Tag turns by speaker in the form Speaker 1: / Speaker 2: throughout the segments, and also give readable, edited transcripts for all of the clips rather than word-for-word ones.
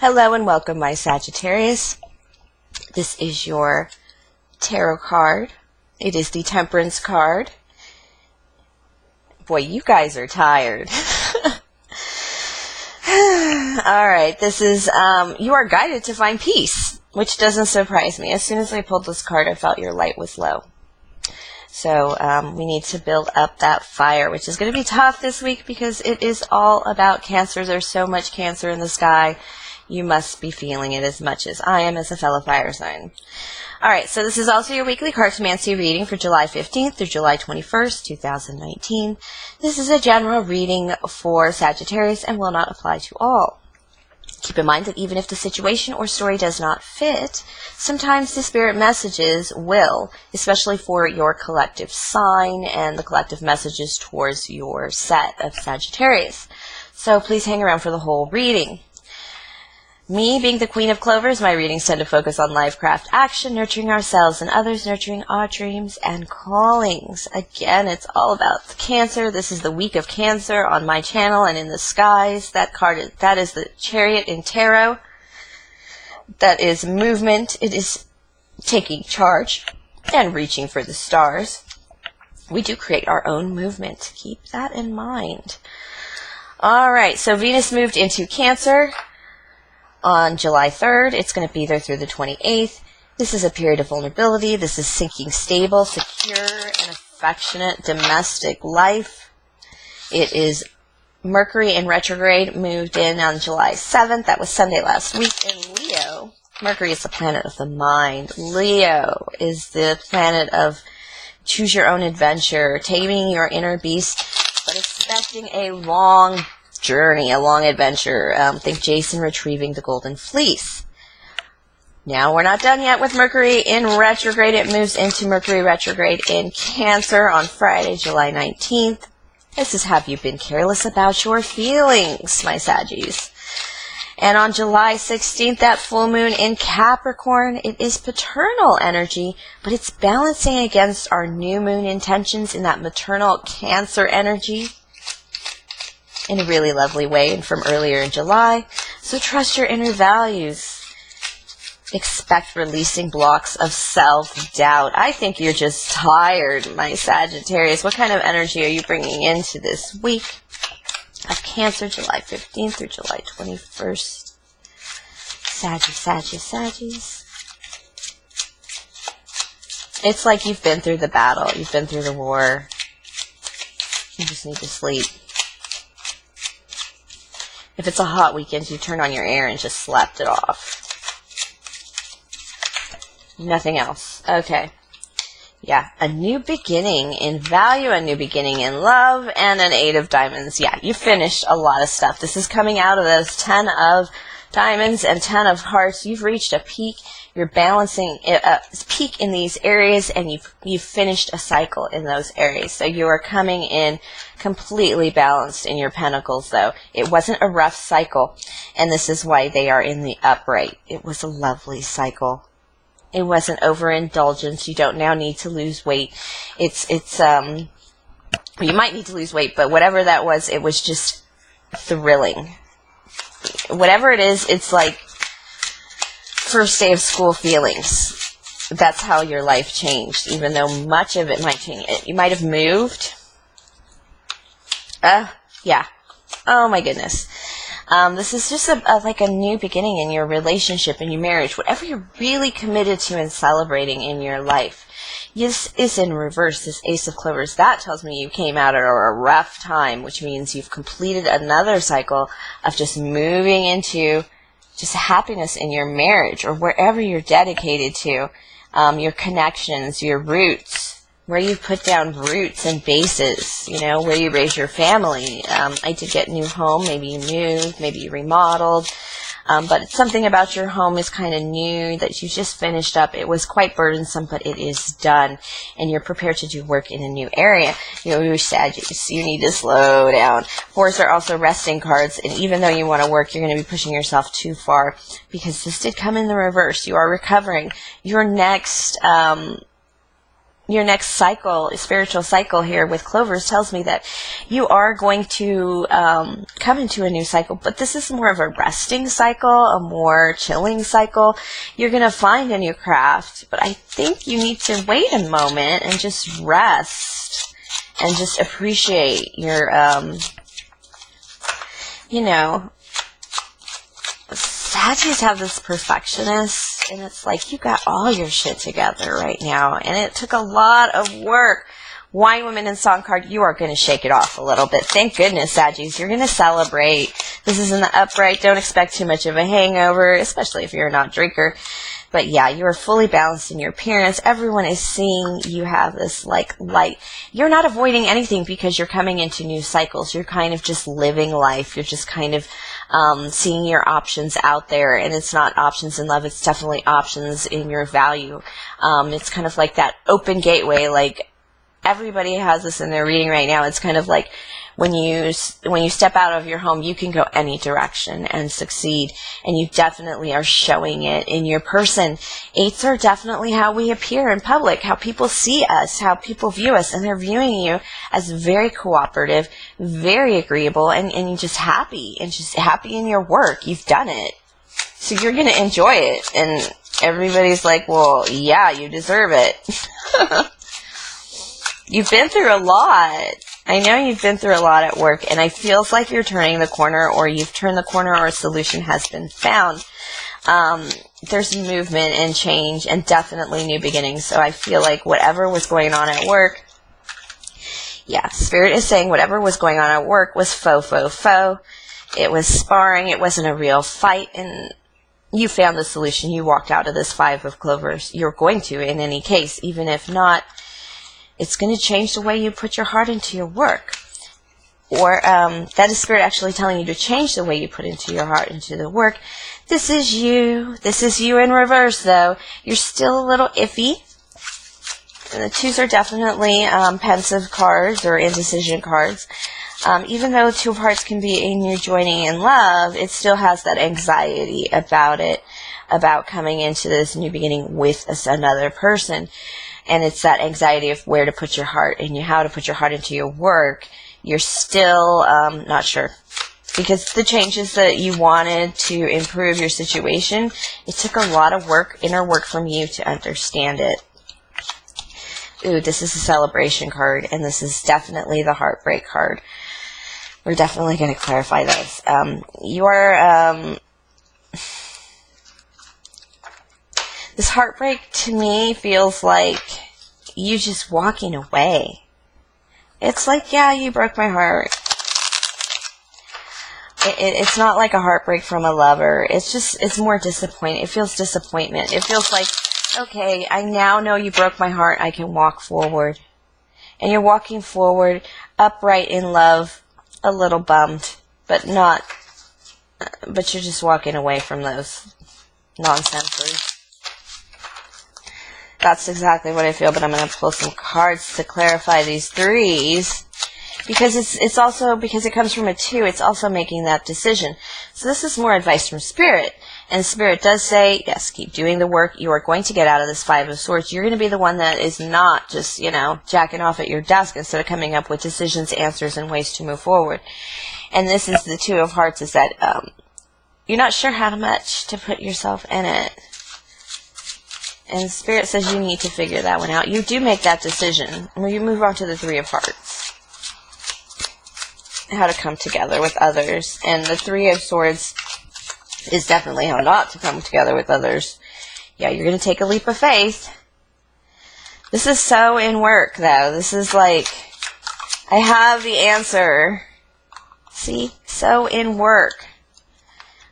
Speaker 1: Hello and welcome, my Sagittarius. This is your tarot card. It is the Temperance card. Boy, you guys are tired. Alright, this is, you are guided to find peace, which doesn't surprise me. As soon as I pulled this card, I felt your light was low. So we need to build up that fire, which is going to be tough this week because it is all about Cancer. There's so much Cancer in the sky. You must be feeling it as much as I am as a fellow fire sign. Alright, so this is also your weekly Cartomancy reading for July 15th through July 21st, 2019. This is a general reading for Sagittarius and will not apply to all. Keep in mind that even if the situation or story does not fit, sometimes the spirit messages will, especially for your collective sign and the collective messages towards your set of Sagittarius. So please hang around for the whole reading. Me, being the Queen of Clovers, my readings tend to focus on LifeCraftAction, nurturing ourselves and others, nurturing our dreams and callings. Again, it's all about the Cancer. This is the week of Cancer on my channel and in the skies. That card, that is the Chariot in Tarot. That is movement. It is taking charge and reaching for the stars. We do create our own movement. Keep that in mind. All right, so Venus moved into Cancer on July 3rd. It's going to be there through the 28th. This is a period of vulnerability. This is seeking stable, secure, and affectionate domestic life. It is Mercury in retrograde moved in on July 7th. That was Sunday last week. In Leo, Mercury is the planet of the mind. Leo is the planet of choose your own adventure, taming your inner beast, but expecting a long journey, a long adventure. Think Jason retrieving the golden fleece. Now, we're not done yet with Mercury in retrograde. It moves into Mercury retrograde in Cancer on Friday, July 19th. This is have you been careless about your feelings, my Saggies. And on July 16th, that full moon in Capricorn, it is paternal energy, but it's balancing against our new moon intentions in that maternal Cancer energy in a really lovely way and from earlier in July. So trust your inner values. Expect releasing blocks of self-doubt. I think you're just tired, my Sagittarius. What kind of energy are you bringing into this week of Cancer, July 15th through July 21st? Saggies. It's like you've been through the battle. You've been through the war. You just need to sleep. If it's a hot weekend, you turn on your air and just slept it off. Nothing else. Okay. Yeah, a new beginning in value, a new beginning in love, and an 8 of diamonds. Yeah, you finished a lot of stuff. This is coming out of those 10 of diamonds and 10 of hearts. You've reached a peak. You're balancing a peak in these areas, and you've finished a cycle in those areas. So you are coming in completely balanced in your pentacles, though. It wasn't a rough cycle, and this is why they are in the upright. It was a lovely cycle. It wasn't overindulgence. You don't now need to lose weight. You might need to lose weight, but whatever that was, it was just thrilling. Whatever it is, it's like first day of school feelings. That's how your life changed, even though much of it might change. You might have moved. Yeah. Oh my goodness. This is just like a new beginning in your relationship, in your marriage, whatever you're really committed to and celebrating in your life. This is in reverse, this Ace of Clovers. That tells me you came out at a rough time, which means you've completed another cycle of just moving into just happiness in your marriage or wherever you're dedicated to, your connections, your roots, where you put down roots and bases, you know, where you raise your family. I did get a new home. Maybe you moved, maybe you remodeled, but something about your home is kind of new that you just finished up. It was quite burdensome, but it is done, and you're prepared to do work in a new area. You know, you're Sagittarius, you need to slow down. Fours are also resting cards, and even though you want to work, you're going to be pushing yourself too far because this did come in the reverse. You are recovering. Your next your next cycle, spiritual cycle here with Clovers tells me that you are going to come into a new cycle, but this is more of a resting cycle, a more chilling cycle. You're going to find a new craft, but I think you need to wait a moment and just rest and just appreciate your, you know, Saggies have this perfectionist, and it's like you got all your shit together right now, and it took a lot of work. Wine, Women, and Song card, you are going to shake it off a little bit. Thank goodness, Saggies. You're going to celebrate. This is in the upright. Don't expect too much of a hangover, especially if you're a not-drinker. But yeah, you are fully balanced in your appearance. Everyone is seeing you have this like light. You're not avoiding anything because you're coming into new cycles. You're kind of just living life. You're just kind of seeing your options out there, and it's not options in love. It's definitely options in your value. It's kind of like that open gateway. Like everybody has this in their reading right now. It's kind of like when you step out of your home, you can go any direction and succeed, and you definitely are showing it in your person. Eights are definitely how we appear in public, how people see us, how people view us, and they're viewing you as very cooperative, very agreeable, and you're just happy in your work. You've done it, so you're going to enjoy it, and everybody's like, well, yeah, you deserve it. You've been through a lot. I know you've been through a lot at work, and it feels like you're turning the corner, or you've turned the corner, or a solution has been found. There's movement and change and definitely new beginnings. So I feel like whatever was going on at work, yeah, Spirit is saying whatever was going on at work was faux. It was sparring. It wasn't a real fight, and you found the solution. You walked out of this 5 of Clovers. You're going to, in any case, even if not. It's going to change the way you put your heart into your work. Or that is Spirit actually telling you to change the way you put into your heart into the work. This is you. This is you in reverse, though. You're still a little iffy. And the 2s are definitely pensive cards or indecision cards. Even though 2 of Hearts can be in your joining in love, it still has that anxiety about it, about coming into this new beginning with another person. And it's that anxiety of where to put your heart and how to put your heart into your work. You're still not sure. Because the changes that you wanted to improve your situation, it took a lot of work, inner work from you to understand it. Ooh, this is a celebration card, and this is definitely the heartbreak card. We're definitely going to clarify those. This heartbreak to me feels like you just walking away. It's like, yeah, you broke my heart. It's not like a heartbreak from a lover. It's more disappointing. It feels disappointment. It feels like, okay, I now know you broke my heart. I can walk forward. And you're walking forward, upright in love, a little bummed, but you're just walking away from those nonsense. That's exactly what I feel, but I'm going to pull some cards to clarify these 3s. Because it's also, because it comes from a 2, it's also making that decision. So this is more advice from Spirit. And Spirit does say, yes, keep doing the work. You are going to get out of this 5 of Swords. You're going to be the one that is not just, jacking off at your desk instead of coming up with decisions, answers, and ways to move forward. And this is the 2 of Hearts, is that you're not sure how much to put yourself in it. And Spirit says you need to figure that one out. You do make that decision. When you move on to the 3 of Hearts. How to come together with others. And the 3 of Swords is definitely how not to come together with others. Yeah, you're going to take a leap of faith. This is so in work, though. This is like, I have the answer. See? So in work.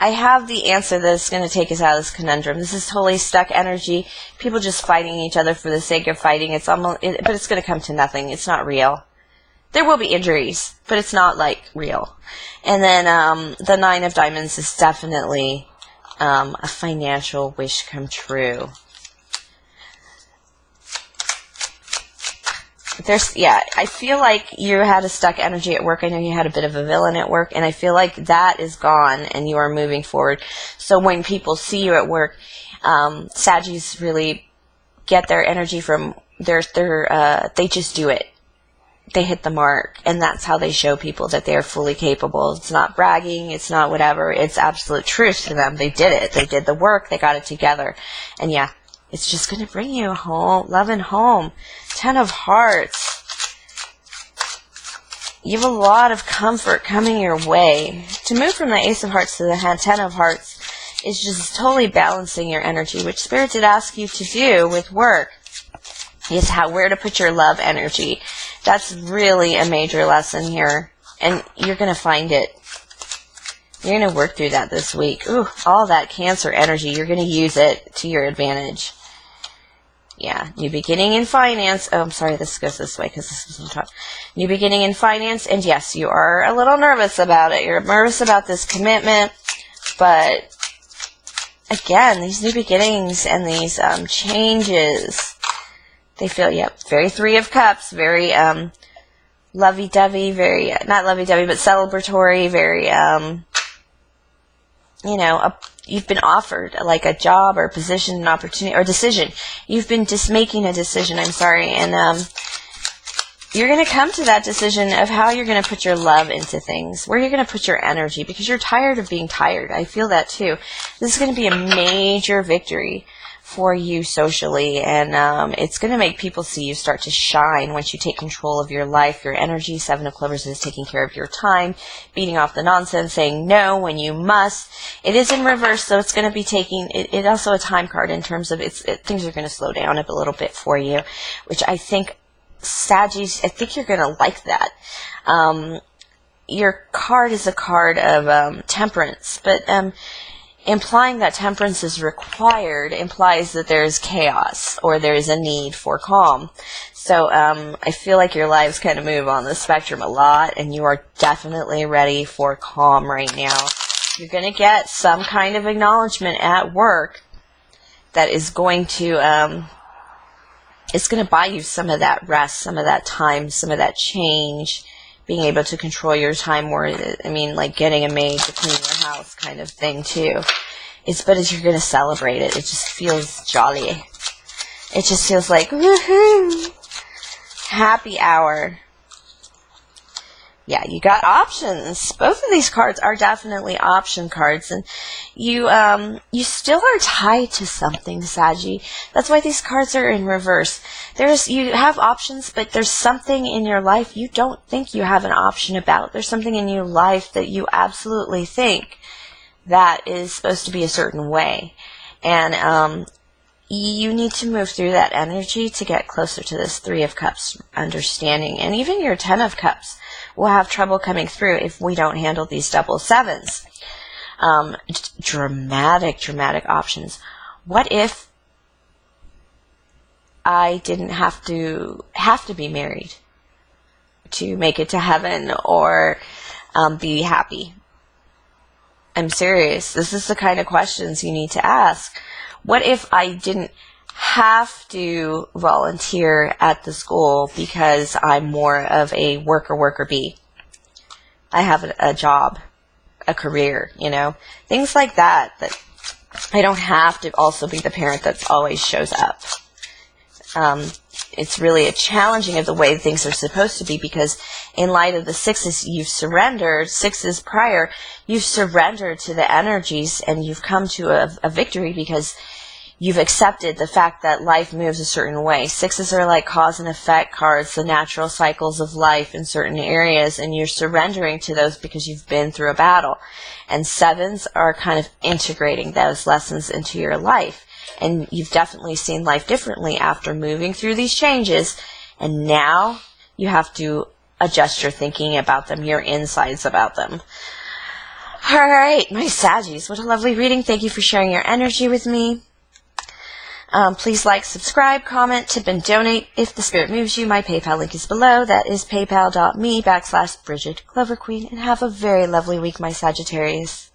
Speaker 1: I have the answer that's going to take us out of this conundrum. This is totally stuck energy. People just fighting each other for the sake of fighting. But it's going to come to nothing. It's not real. There will be injuries, but it's not like real. And then the 9 of Diamonds is definitely a financial wish come true. I feel like you had a stuck energy at work. I know you had a bit of a villain at work, and I feel like that is gone and you are moving forward. So when people see you at work, Saggies really get their energy from they just do it. They hit the mark, and that's how they show people that they are fully capable. It's not bragging, it's not whatever, it's absolute truth to them. They did it. They did the work, they got it together. And yeah, it's just going to bring you home, love and home. 10 of Hearts. You have a lot of comfort coming your way. To move from the Ace of Hearts to the 10 of Hearts is just totally balancing your energy, which Spirit did ask you to do with work. Is where to put your love energy. That's really a major lesson here, and you're going to find it. You're going to work through that this week. Ooh, all that Cancer energy, you're going to use it to your advantage. Yeah, new beginning in finance. Oh, I'm sorry, this goes this way because this is on top. New beginning in finance, and yes, you are a little nervous about it. You're nervous about this commitment, but again, these new beginnings and these changes, they feel, yep, very 3 of Cups, very lovey-dovey, very, not lovey-dovey, but celebratory, very, you know, you've been offered like a job or position, an opportunity, or decision. You've been just making a decision, I'm sorry, and you're going to come to that decision of how you're going to put your love into things, where you're going to put your energy, because you're tired of being tired. I feel that too. This is going to be a major victory for you socially, and it's going to make people see you start to shine once you take control of your life, your energy. 7 of Clovers is taking care of your time, beating off the nonsense, saying no when you must. It is in reverse, so it's going to be taking, it also a time card in terms of things are going to slow down a little bit for you, which I think, Saggies, I think you're going to like that. Your card is a card of temperance, but implying that temperance is required implies that there's chaos or there's a need for calm. So I feel like your lives kind of move on the spectrum a lot, and you are definitely ready for calm right now. You're going to get some kind of acknowledgement at work that is going to, it's going to buy you some of that rest, some of that time, some of that change, being able to control your time more. I mean, like getting a maid to clean your house kind of thing too. But as you're going to celebrate it, it just feels jolly. It just feels like, woohoo! Happy hour. Yeah, you got options. Both of these cards are definitely option cards, and you still are tied to something, Saggy. That's why these cards are in reverse. You have options, but there's something in your life you don't think you have an option about. There's something in your life that you absolutely think that is supposed to be a certain way, and you need to move through that energy to get closer to this 3 of Cups understanding, and even your 10 of Cups will have trouble coming through if we don't handle these double 7s. Dramatic options. What if I didn't have to be married to make it to heaven or be happy? I'm serious. This is the kind of questions you need to ask. What if I didn't have to volunteer at the school because I'm more of a worker bee? I have a job, a career, you know, things like that, that I don't have to also be the parent that always shows up. It's really a challenging of the way things are supposed to be, because in light of the 6s, you've surrendered, 6s prior, you've surrendered to the energies, and you've come to a victory because you've accepted the fact that life moves a certain way. 6s are like cause and effect cards, the natural cycles of life in certain areas, and you're surrendering to those because you've been through a battle. And 7s are kind of integrating those lessons into your life. And you've definitely seen life differently after moving through these changes, and now you have to adjust your thinking about them, your insides about them. All right, my Saggies, what a lovely reading. Thank you for sharing your energy with me. Please like, subscribe, comment, tip, and donate if the spirit moves you. My PayPal link is below. That is paypal.me/Bridget Clover Queen. And have a very lovely week, my Sagittarius.